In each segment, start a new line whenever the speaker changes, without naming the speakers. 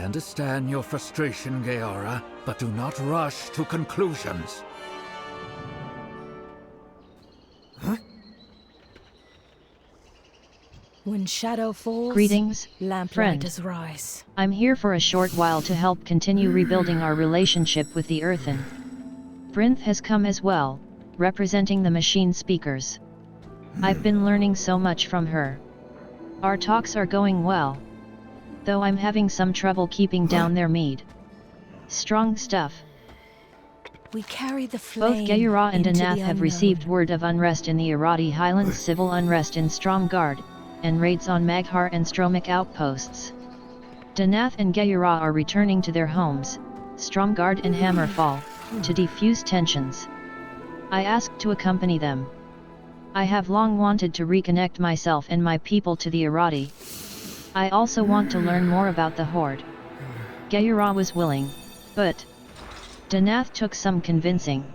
understand your frustration, Gaora, but do not rush to conclusions.
When shadow falls,
Greetings,
lamplighters rise.
I'm here for a short while to help continue rebuilding our relationship with the Earthen. Brinth has come as well, representing the machine speakers. I've been learning so much from her. Our talks are going well, though I'm having some trouble keeping down their mead. Strong stuff.
We carry the flame.
Both Gaora and
into
Anath
the
have
unknown.
received word of unrest in the Irati Highlands, civil unrest in Stromgard, and raids on Maghar and Stromic outposts. Danath and Gaora are returning to their homes, Stromgard and Hammerfall, to defuse tensions. I asked to accompany them. I have long wanted to reconnect myself and my people to the Irati. I also want to learn more about the Horde. Gaora was willing, but Danath took some convincing.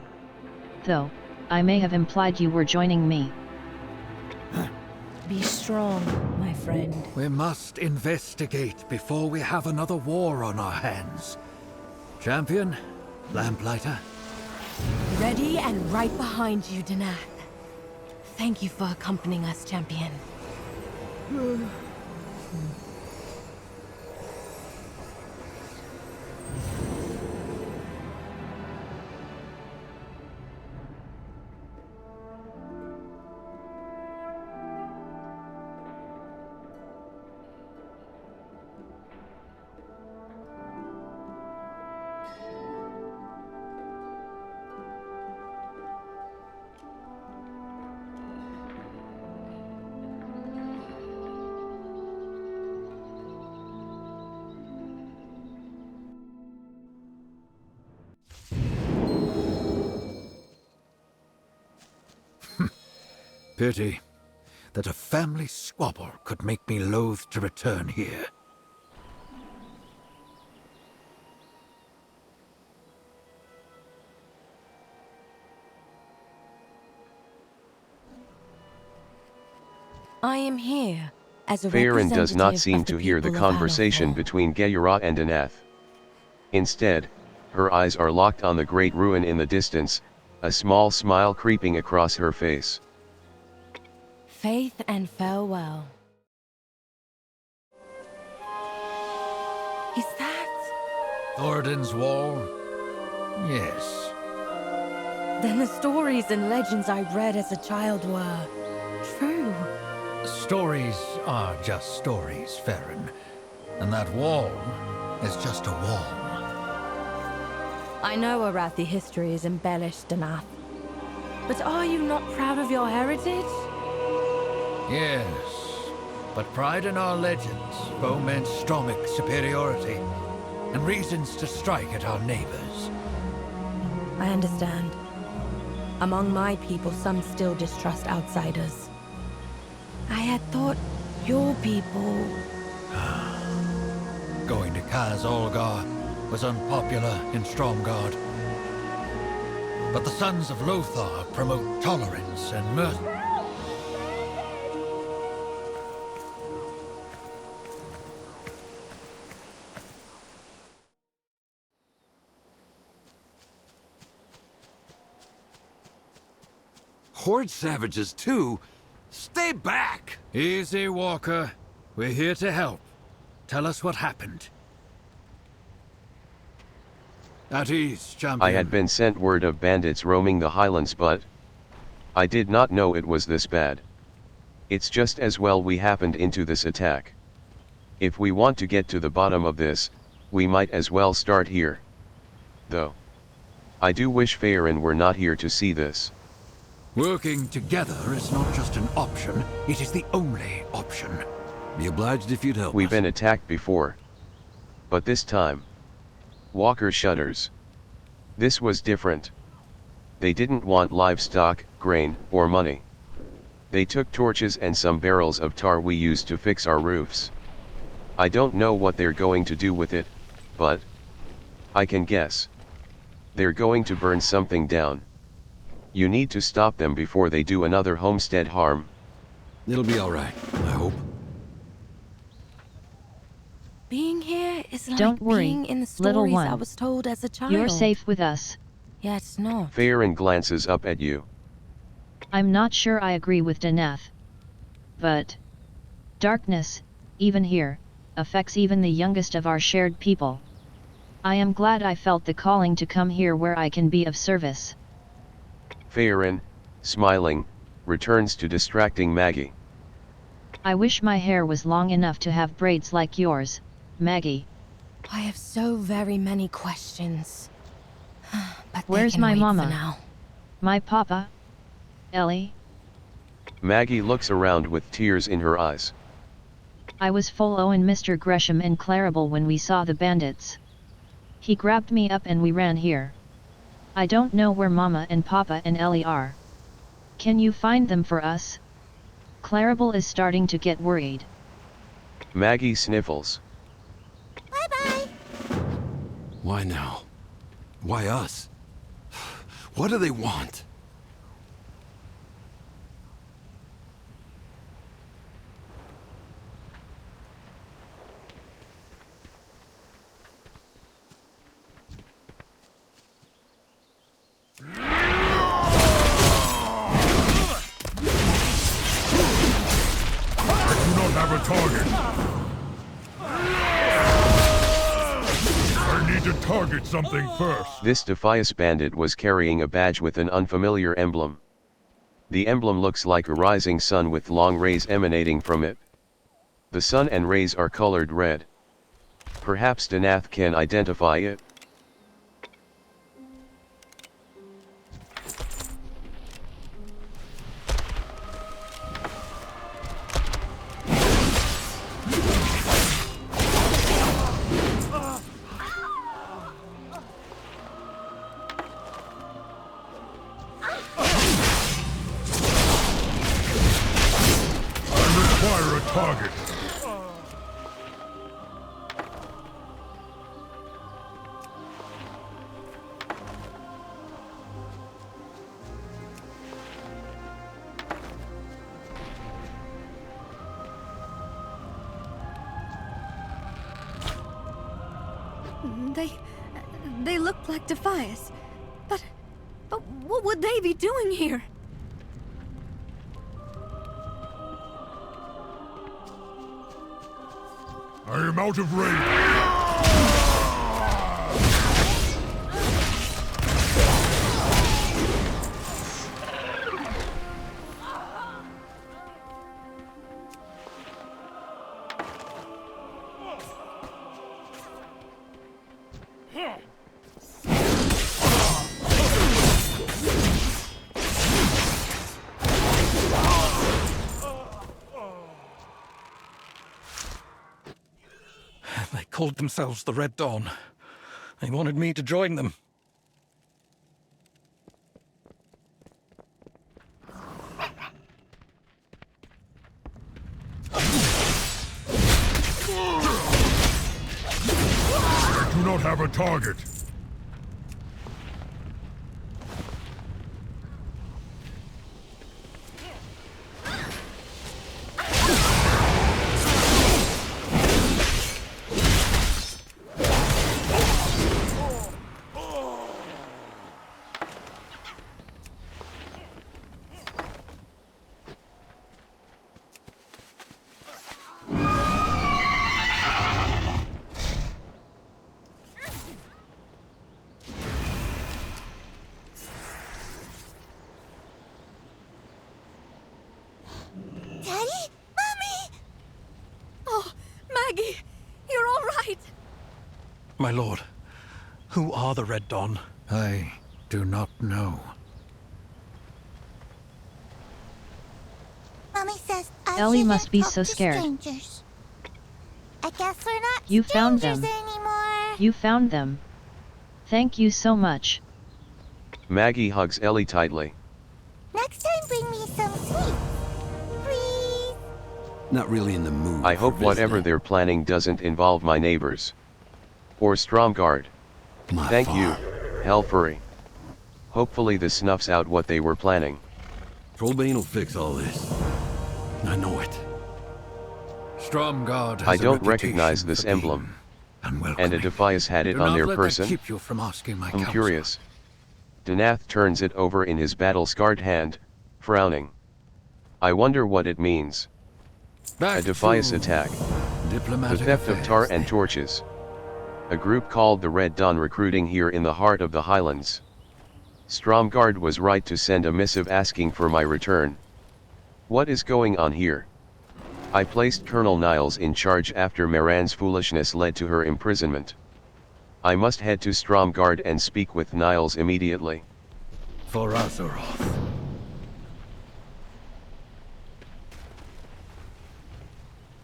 Though, I may have implied you were joining me.
Be strong, my friend.
We must investigate before we have another war on our hands. Champion, Lamplighter.
Ready and right behind you, Danath. Thank you for accompanying us, Champion.
Pity that a family squabble could make me loath to return here.
I am here as a
Farron does not
representative
seem
of the
to hear the
people of
conversation
Arathor.
between Gaora and Anath. Instead, her eyes are locked on the great ruin in the distance, a small smile creeping across her face.
Faith and farewell. Is that?
Thoradin's Wall? Yes.
Then the stories and legends I read as a child were true.
Stories are just stories, Farron. And that wall is just a wall.
I know Arathi history is embellished enough. But are you not proud of your heritage?
Yes, but pride in our legends foments Stromic superiority, and reasons to strike at our neighbors.
I understand. Among my people, some still distrust outsiders. I had thought your people...
Going to Kaz Olgar was unpopular in Stromgard. But the Sons of Lothar promote tolerance and mercy.
Horde savages too? Stay back!
Easy, Walker. We're here to help. Tell us what happened. At ease, champion.
I had been sent word of bandits roaming the highlands, but I did not know it was this bad. It's just as well we happened into this attack. If we want to get to the bottom of this, we might as well start here. Though, I do wish Farron were not here to see this.
Working together is not just an option, it is the only option.
Be obliged if you'd help
We've
us.
been attacked before. But this time, Walker shudders. This was different. They didn't want livestock, grain, or money. They took torches and some barrels of tar we used to fix our roofs. I don't know what they're going to do with it, but I can guess. They're going to burn something down. You need to stop them before they do another homestead harm.
It'll be all right, I hope.
Being here is like
Don't worry,
being in the
little
stories I
one.
was told as a child.
You're safe with us.
Yet not.
Farron glances up at you.
I'm not sure I agree with Danath. But darkness, even here, affects even the youngest of our shared people. I am glad I felt the calling to come here where I can be of service.
Farron, smiling, returns to distracting Maggie.
I wish my hair was long enough to have braids like yours, Maggie.
I have so very many questions. But
Where's
they can
my
wait
mama?
For now.
My papa? Ellie?
Maggie looks around with tears in her eyes.
I was full Owen Mr. Gresham and Clarabelle when we saw the bandits. He grabbed me up and we ran here. I don't know where Mama and Papa and Ellie are. Can you find them for us? Clarabelle is starting to get worried.
Maggie sniffles.
Bye-bye.
Why now? Why us? What do they want?
Have a target. I need to target something first.
This Defias bandit was carrying a badge with an unfamiliar emblem. The emblem looks like a rising sun with long rays emanating from it. The sun and rays are colored red. Perhaps Danath can identify it.
Fire a target.
They look like Defias. But what would they be doing here?
I am out of range.
They called themselves the Red Dawn. They wanted me to join them.
I do not have a target.
Daddy? Mommy? Oh, Maggie, you're all right.
My lord, who are the Red Dawn?
I do not know.
Mommy says
Ellie must be so scared.
Strangers. I guess we're not
You found them.
anymore.
You found them. Thank you so much.
Maggie hugs Ellie tightly.
Next time bring me some sweets. Please.
Not really in the mood.
I
for
hope whatever
visiting.
they're planning doesn't involve my neighbors. Or Stromgard.
My
Thank you,
farm.
Hellfury. Hopefully this snuffs out what they were planning.
Trollbane will fix all this. I know it.
Stromgard has
I
a
don't
reputation
recognize
for
this
being
emblem.
Unwelcoming.
And a device had it
Do
on
not
their
let that
person?
keep you from asking my
I'm
counsel.
curious. Danath turns it over in his battle-scarred hand, frowning. I wonder what it means.
Back
A device
to
attack. The
diplomatic
theft of tar
affairs,
and
then.
torches. A group called the Red Dawn recruiting here in the heart of the Highlands. Stromgard was right to send a missive asking for my return. What is going on here? I placed Colonel Niles in charge after Maran's foolishness led to her imprisonment. I must head to Stromgard and speak with Niles immediately.
For Azeroth.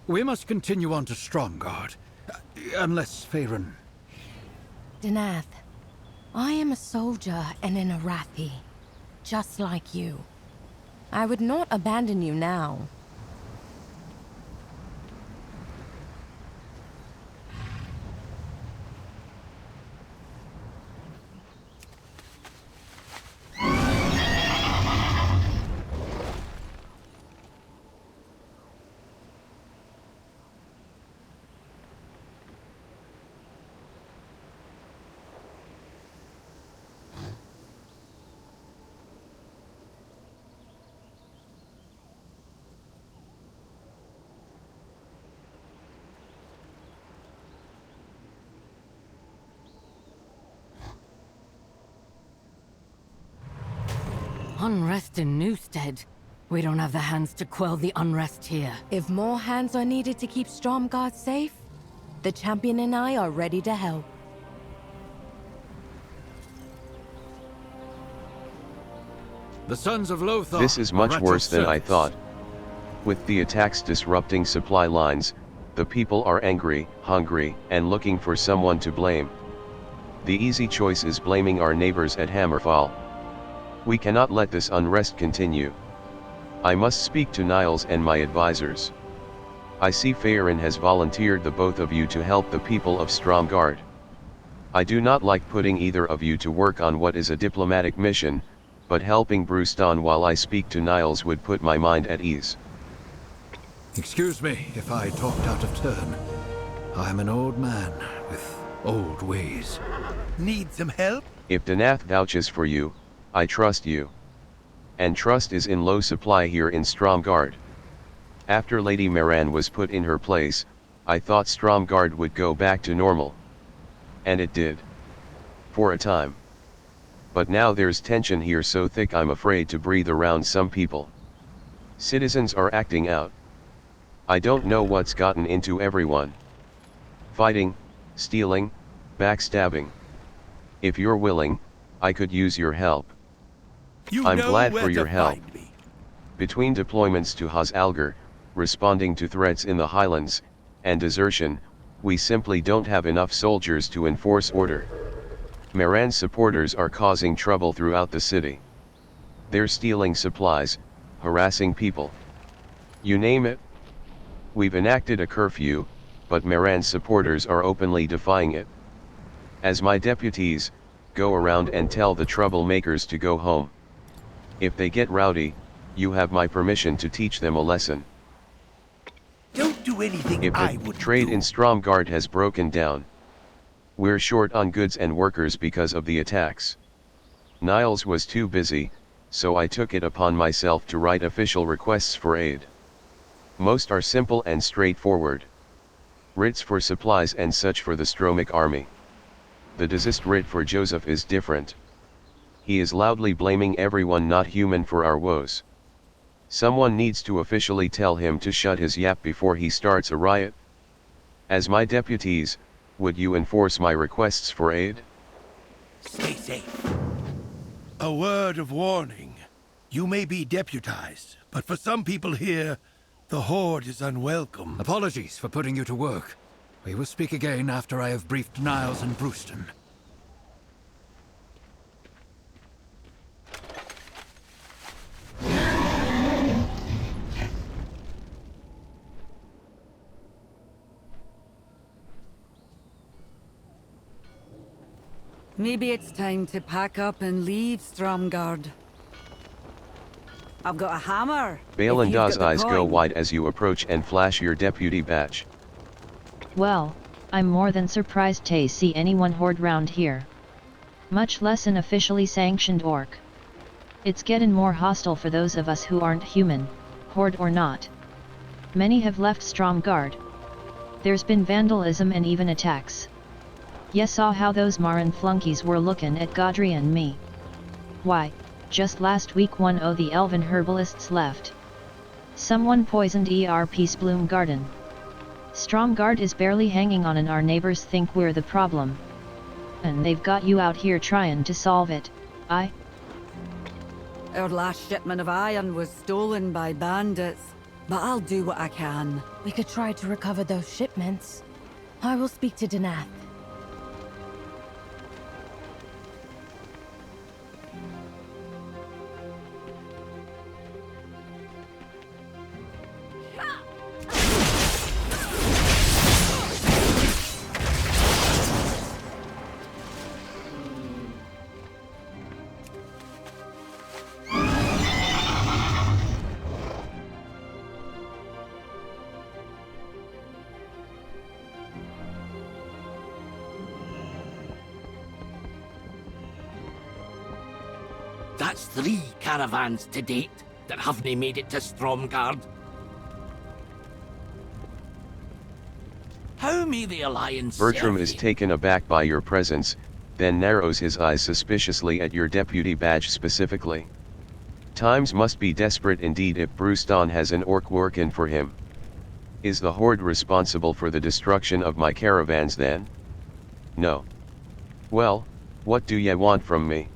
We must continue on to Stromgard. Unless Faerun...
Danath, I am a soldier and an Arathi, just like you. I would not abandon you now.
Unrest in Newstead. We don't have the hands to quell the unrest here.
If more hands are needed to keep Stromgard safe, the champion and I are ready to help.
The Sons of Lothar...
This is much worse than I thought. With the attacks disrupting supply lines, the people are angry, hungry, and looking for someone to blame. The easy choice is blaming our neighbors at Hammerfall. We cannot let this unrest continue. I must speak to Niles and my advisors. I see Faerun has volunteered the both of you to help the people of Stromgard. I do not like putting either of you to work on what is a diplomatic mission, but helping Brewston while I speak to Niles would put my mind at ease.
Excuse me if I talked out of turn. I am an old man with old ways.
Need some help?
If Danath vouches for you, I trust you. And trust is in low supply here in Stromgard. After Lady Maran was put in her place, I thought Stromgard would go back to normal. And it did. For a time. But now there's tension here so thick I'm afraid to breathe around some people. Citizens are acting out. I don't know what's gotten into everyone. Fighting, stealing, backstabbing. If you're willing, I could use your help. I'm glad for your help. Between deployments to Hazalgar, responding to threats in the Highlands, and desertion, we simply don't have enough soldiers to enforce order. Maran's supporters are causing trouble throughout the city. They're stealing supplies, harassing people. You name it. We've enacted a curfew, but Maran's supporters are openly defying it. As my deputies, go around and tell the troublemakers to go home. If they get rowdy, you have my permission to teach them a lesson.
Don't do anything
If
I
the
would
trade
do.
in Stromgard has broken down, we're short on goods and workers because of the attacks. Niles was too busy, so I took it upon myself to write official requests for aid. Most are simple and straightforward. Writs for supplies and such for the Stromic army. The desist writ for Joseph is different. He is loudly blaming everyone not human for our woes. Someone needs to officially tell him to shut his yap before he starts a riot. As my deputies, would you enforce my requests for aid?
Stay safe. A word of warning. You may be deputized, but for some people here, the Horde is unwelcome.
Apologies for putting you to work. We will speak again after I have briefed Niles and Brewston.
Maybe it's time to pack up and leave Stromgard. I've got a hammer.
Balinda's eyes go wide as you approach and flash your deputy badge.
Well, I'm more than surprised to see anyone horde round here. Much less an officially sanctioned orc. It's getting more hostile for those of us who aren't human, horde or not. Many have left Stromgarde. There's been vandalism and even attacks. You saw how those Marin flunkies were looking at Godry and me. Why, just last week one o' the elven herbalists left. Someone poisoned our peace bloom garden. Stromgarde is barely hanging on and our neighbors think we're the problem. And they've got you out here trying to solve it,
Our last shipment of iron was stolen by bandits, but I'll do what I can.
We could try to recover those shipments. I will speak to Danath.
That's 3 caravans to date that haven't made it to Stromgarde. How may the Alliance
Bertram
serve
is
you?
taken aback by your presence, then narrows his eyes suspiciously at your deputy badge specifically. Times must be desperate indeed if Brewston has an orc working for him. Is the Horde responsible for the destruction of my caravans then? No. Well, what do ye want from me?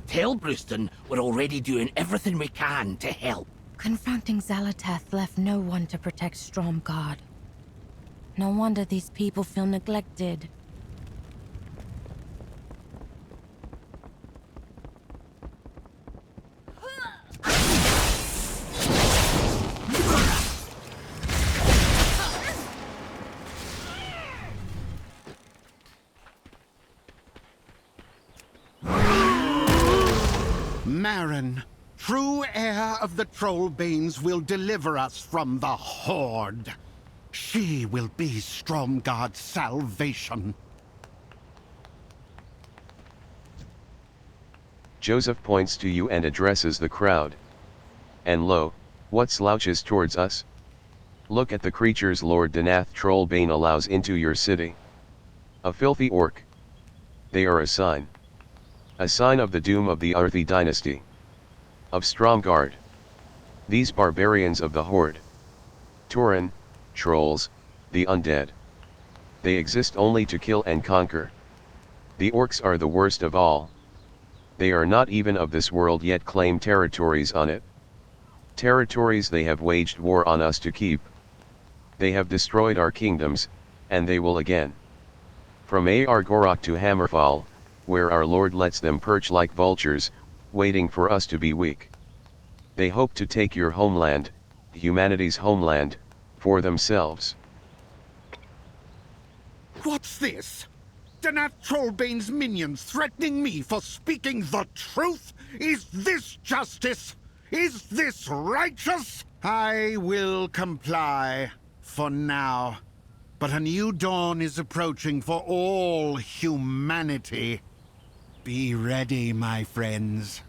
Tell Brewston we're already doing everything we can to help.
Confronting Zalateth left no one to protect Stromgarde. No wonder these people feel neglected.
Marin, true heir of the Trollbanes, will deliver us from the Horde. She will be Stromgarde's salvation.
Joseph points to you and addresses the crowd. And lo, what slouches towards us? Look at the creatures Lord Danath Trollbane allows into your city. A filthy orc. They are a sign. A sign of the doom of the Arthi dynasty. Of Stromgarde. These barbarians of the Horde. Tauren, trolls, the undead. They exist only to kill and conquer. The orcs are the worst of all. They are not even of this world yet claim territories on it. Territories they have waged war on us to keep. They have destroyed our kingdoms, and they will again. From Argorok to Hammerfall, where our Lord lets them perch like vultures, waiting for us to be weak. They hope to take your homeland, humanity's homeland, for themselves.
What's this? Danath Trollbane's minions threatening me for speaking the truth? Is this justice? Is this righteous? I will comply, for now. But a new dawn is approaching for all humanity. Be ready, my friends.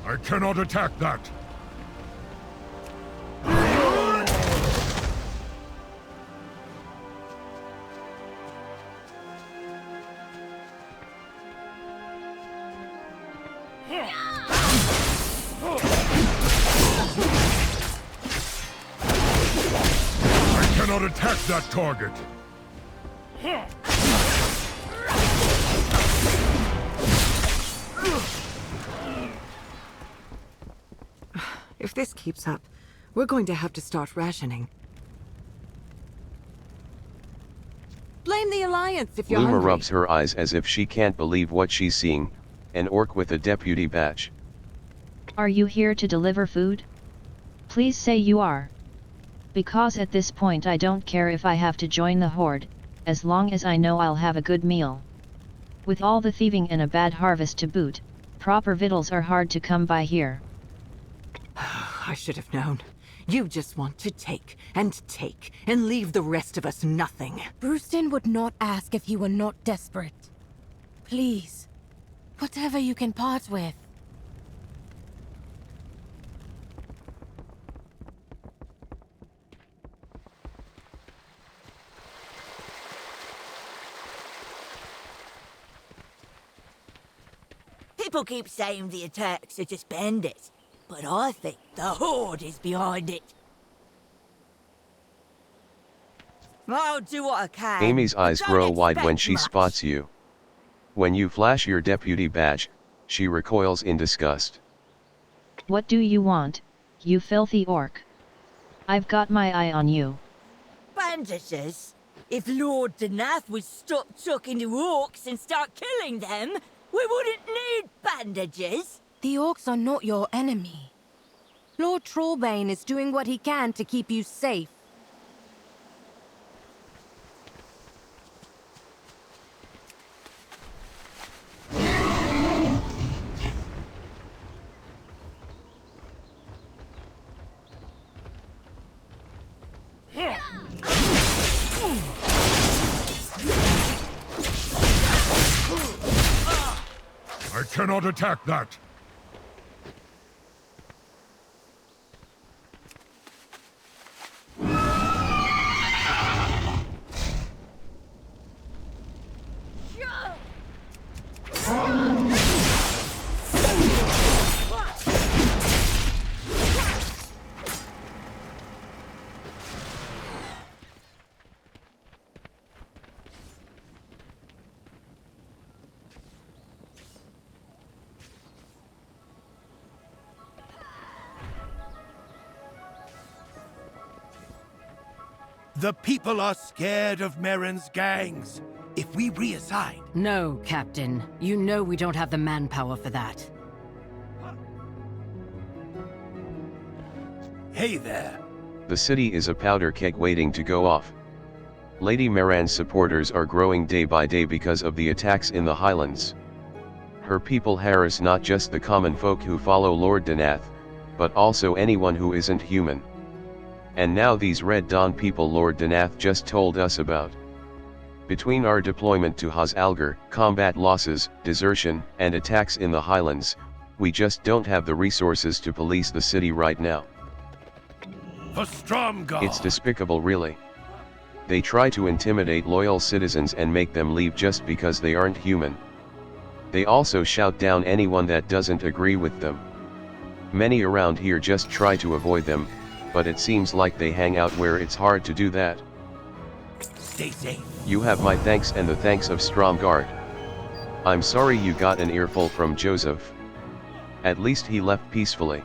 I cannot attack that! I cannot attack that target!
If this keeps up, we're going to have to start rationing.
Blame Join the Alliance if you're
Luma
hungry.
rubs her eyes as if she can't believe what she's seeing, an orc with a deputy badge.
Are you here to deliver food? Please say you are. Because at this point I don't care if I have to join the horde, as long as I know I'll have a good meal. With all the thieving and a bad harvest to boot, proper victuals are hard to come by here.
I should have known. You just want to take, and leave the rest of us nothing.
Brewston would not ask if he were not desperate. Please, whatever you can part with.
People keep saying the attacks are just bandits, but I think the Horde is behind it. I'll do what I can.
Amy's eyes
Don't
grow wide when
expect
she
much.
spots you. When you flash your deputy badge, she recoils in disgust.
What do you want, you filthy orc? I've got my eye on you.
Bandages? If Lord Danath would stop talking to orcs and start killing them, we wouldn't need bandages.
The orcs are not your enemy. Lord Trollbane is doing what he can to keep you safe.
I cannot attack that!
The people are scared of Merrin's gangs. If we reassign...
No, Captain. You know we don't have the manpower for that.
Hey there.
The city is a powder keg waiting to go off. Lady Merran's supporters are growing day by day because of the attacks in the Highlands. Her people harass not just the common folk who follow Lord Danath, but also anyone who isn't human. And now these Red Dawn people Lord Danath just told us about. Between our deployment to Haz-Algar, combat losses, desertion, and attacks in the Highlands, we just don't have the resources to police the city right now.
For Stromgarde!
It's despicable really. They try to intimidate loyal citizens and make them leave just because they aren't human. They also shout down anyone that doesn't agree with them. Many around here just try to avoid them, but it seems like they hang out where it's hard to do that.
Stay safe.
You have my thanks and the thanks of Stromgarde. I'm sorry you got an earful from Joseph. At least he left peacefully.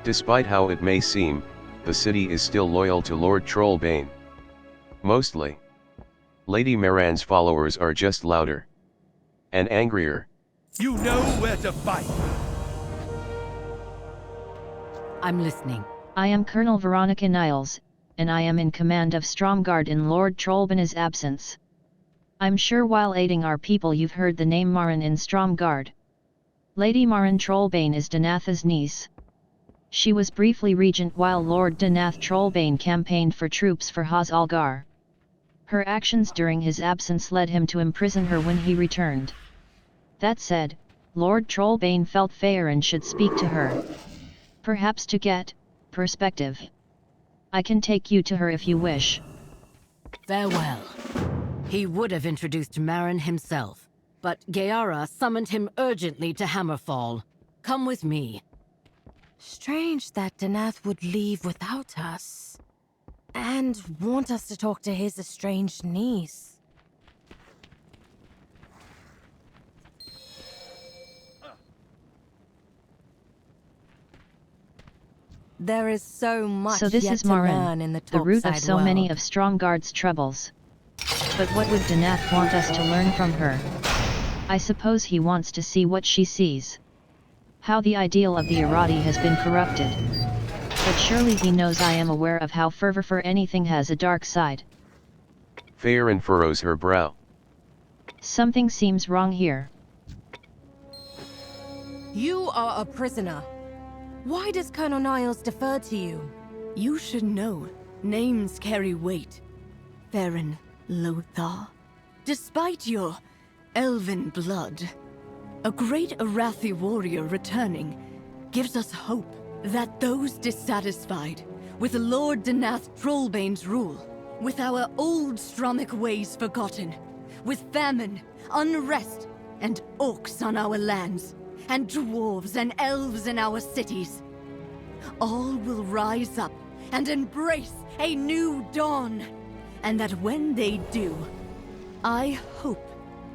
Despite how it may seem, the city is still loyal to Lord Trollbane. Mostly. Lady Merran's followers are just louder. And angrier.
You know where to fight.
I'm listening.
I am Colonel Veronica Niles, and I am in command of Stromgarde in Lord Trollbane's absence. I'm sure while aiding our people you've heard the name Marin in Stromgarde. Lady Marin Trollbane is Danatha's niece. She was briefly regent while Lord Danath Trollbane campaigned for troops for Haz-Algar. Her actions during his absence led him to imprison her when he returned. That said, Lord Trollbane felt Faerin should speak to her. Perhaps to get perspective. I can take you to her if you wish.
Farewell. He would have introduced Marin himself, but Gaara summoned him urgently to Hammerfall. Come with me.
Strange that Danath would leave without us. And want us to talk to his estranged niece. There is so much
So this
yet
is
to
Marin,
learn in the
the root of
topside
so many
world.
of Stromgarde's troubles. But what would Danath want us to learn from her? I suppose he wants to see what she sees. How the ideal of the Arathi has been corrupted. But surely he knows I am aware of how fervor for anything has a dark side.
Faerun furrows her brow.
Something seems wrong here.
You are a prisoner. Why does Colonel Niles defer to you?
You should know. Names carry weight. Faerun Lothar. Despite your elven blood, a great Arathi warrior returning gives us hope that those dissatisfied with Lord Danath Trollbane's rule, with our old Stromic ways forgotten, with famine, unrest, and orcs on our lands, and dwarves and elves in our cities, all will rise up and embrace a new dawn. And that when they do, I hope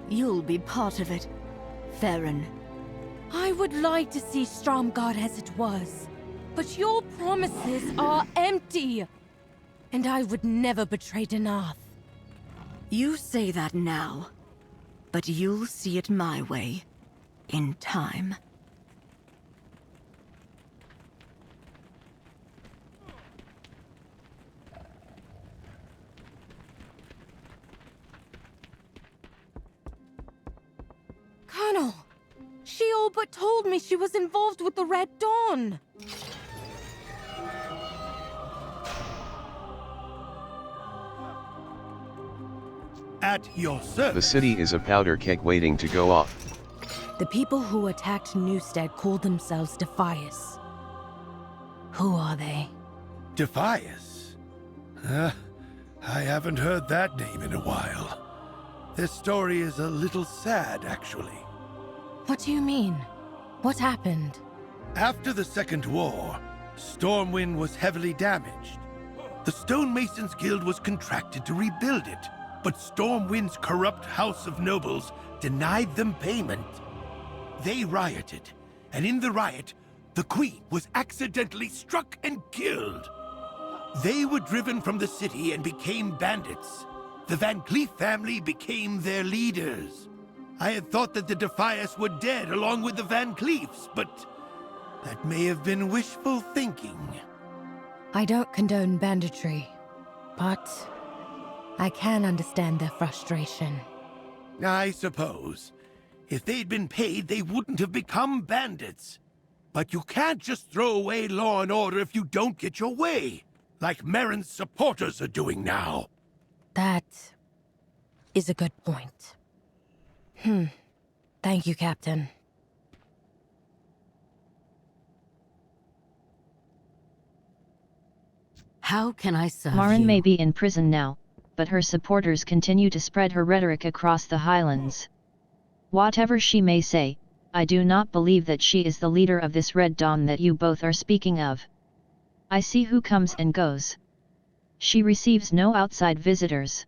you'll be part of it, Faerun.
I would like to see Stromgarde as it was, but your promises are empty. And I would never betray Danath.
You say that now, but you'll see it my way, in time.
Colonel, she all but told me she was involved with the Red Dawn.
At your service.
The city is a powder keg waiting to go off.
The people who attacked Newstead called themselves Defias. Who are they?
Defias? I haven't heard that name in a while. This story is a little sad, actually.
What do you mean? What happened?
After the Second War, Stormwind was heavily damaged. The Stonemasons Guild was contracted to rebuild it, but Stormwind's corrupt House of Nobles denied them payment. They rioted, and in the riot, the Queen was accidentally struck and killed. They were driven from the city and became bandits. The Van Cleef family became their leaders. I had thought that the Defias were dead along with the Van Cleefs, but that may have been wishful thinking.
I don't condone banditry, but I can understand their frustration.
I suppose. If they'd been paid, they wouldn't have become bandits. But you can't just throw away law and order if you don't get your way, like Merrin's supporters are doing now.
That is a good point. Thank you, Captain.
How can I serve
Marin
you?
may be in prison now, but her supporters continue to spread her rhetoric across the Highlands. Whatever she may say, I do not believe that she is the leader of this Red Dawn that you both are speaking of. I see who comes and goes. She receives no outside visitors.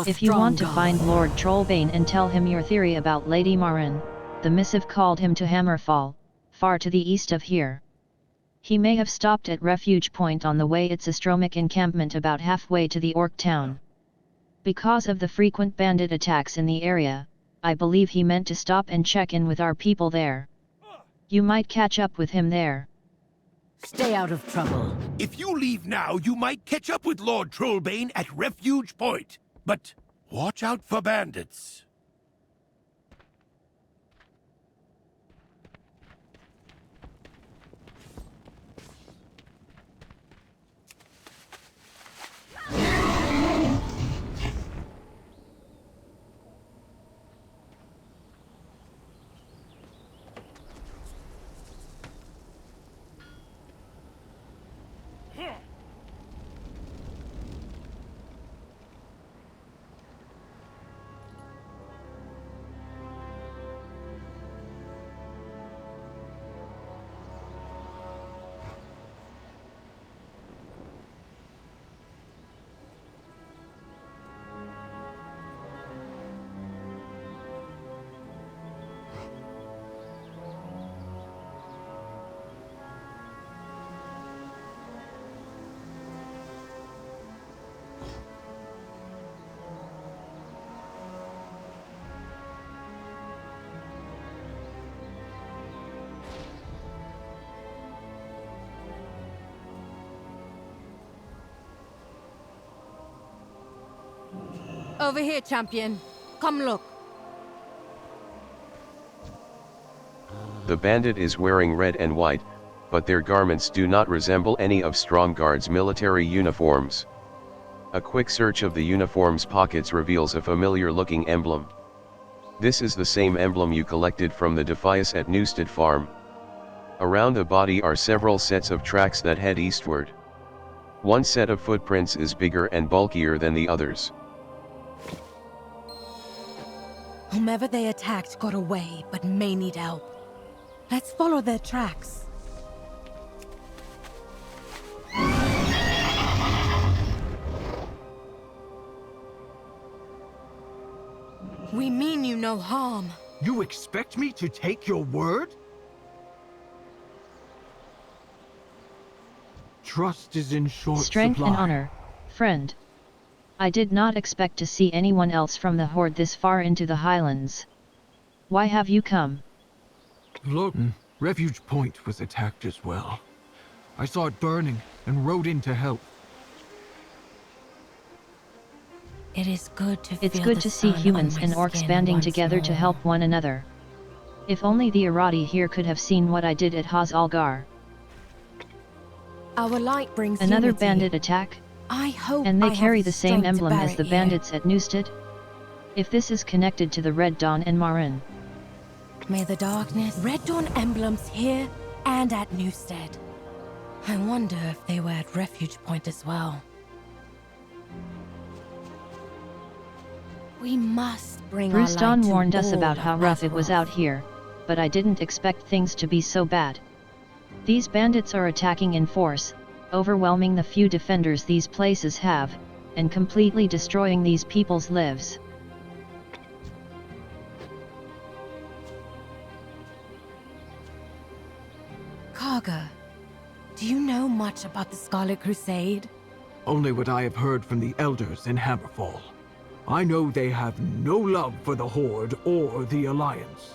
If you want to find Lord Trollbane and tell him your theory about Lady Marin, the missive called him to Hammerfall, far to the east of here. He may have stopped at Refuge Point on the way. It's a Stromic encampment about halfway to the Orc town. Because of the frequent bandit attacks in the area, I believe he meant to stop and check in with our people there. You might catch up with him there.
Stay out of trouble.
If you leave now, you might catch up with Lord Trollbane at Refuge Point. But watch out for bandits.
Over here, champion. Come look.
The bandit is wearing red and white, but their garments do not resemble any of Stromgarde's military uniforms. A quick search of the uniform's pockets reveals a familiar-looking emblem. This is the same emblem you collected from the Defias at Newstead Farm. Around the body are several sets of tracks that head eastward. One set of footprints is bigger and bulkier than the others.
Whomever they attacked got away, but may need help. Let's follow their tracks. We mean you no harm.
You expect me to take your word? Trust is in short
Strength
supply.
and honor, friend. I did not expect to see anyone else from the Horde this far into the Highlands. Why have you come?
Look, Refuge Point was attacked as well. I saw it burning and rode in to help.
It is good to
It's
feel
good
the
to see
sun
humans
on my
and orcs
skin
banding
once
together to
more.
help one another. If only the Arathi here could have seen what I did at Haz Algar.
Our light brings
Another
unity.
bandit attack?
I hope
And they
I
carry
have
the same
strength to
emblem
bear
as
it
the
here.
bandits at Newstead? If this is connected to the Red Dawn and Marin.
May the darkness... Red Dawn emblems here and at Newstead. I wonder if they were at Refuge Point as well. We must bring
Bruce
our light
Dawn
to
warned us
all
about
of
how rough it was
Azeroth.
out here, but I didn't expect things to be so bad. These bandits are attacking in force, overwhelming the few defenders these places have, and completely destroying these people's lives.
Karga, do you know much about the Scarlet Crusade?
Only what I have heard from the elders in Hammerfall. I know they have no love for the Horde or the Alliance.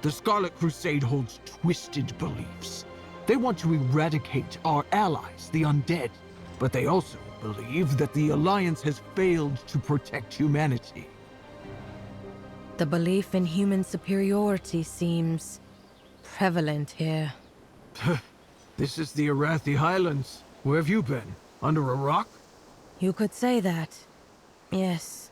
The Scarlet Crusade holds twisted beliefs. They want to eradicate our allies, the undead, but they also believe that the Alliance has failed to protect humanity.
The belief in human superiority seems prevalent here.
This is the Arathi Highlands. Where have you been? Under a rock?
You could say that. Yes.